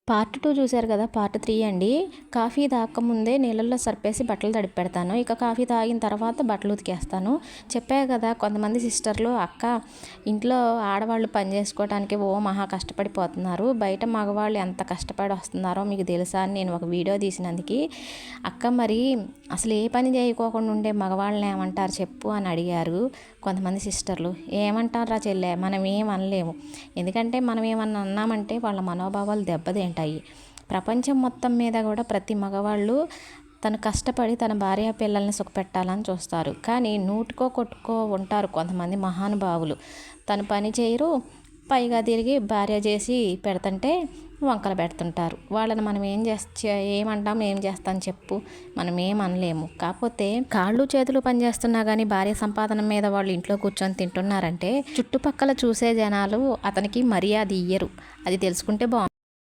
Part 2 చూశారు కదా, part 3 అండి. కాఫీ తాగకముందే నీళ్ళల్లో సర్పేసి బట్టలు తడిపి పెడతాను. ఇక కాఫీ తాగిన తర్వాత బట్టలు ఉతికేస్తాను. చెప్పా కదా, కొంతమంది సిస్టర్లు అక్క ఇంట్లో ఆడవాళ్ళు పని చేసుకోవడానికి మహా కష్టపడిపోతున్నారు, బయట మగవాళ్ళు ఎంత కష్టపడి వస్తున్నారో మీకు తెలుసా అని నేను ఒక వీడియో తీసినందుకు, అక్క మరి అసలు ఏ పని చేయకోకుండా ఉండే మగవాళ్ళని ఏమంటారు చెప్పు అని అడిగారు కొంతమంది సిస్టర్లు. ఏమంటారా చెల్లె, మనం ఏం అనలేము, ఎందుకంటే మనం ఏమన్నా అన్నామంటే వాళ్ళ మనోభావాలు దెబ్బతింటాయి. ప్రపంచం మొత్తం మీద కూడా ప్రతి మగవాళ్ళు తను కష్టపడి తన భార్య పిల్లల్ని సుఖపెట్టాలని చూస్తారు. కానీ నూటికో కొట్టుకో ఉంటారు కొంతమంది మహానుభావులు, తను పని చేయరు, పైగా తిరిగి భార్య చేసి పెడుతుంటే వంకలు పెడుతుంటారు. వాళ్ళని మనం ఏమంటాం, ఏం చేస్తాం చెప్పు, మనం ఏం అనలేము. కాకపోతే కాళ్ళు చేతులు పనిచేస్తున్నా కానీ భార్య సంపాదన మీద వాళ్ళు ఇంట్లో కూర్చొని తింటున్నారంటే చుట్టుపక్కల చూసే జనాలు అతనికి మర్యాద ఇయ్యరు. అది తెలుసుకుంటే బాగుంది.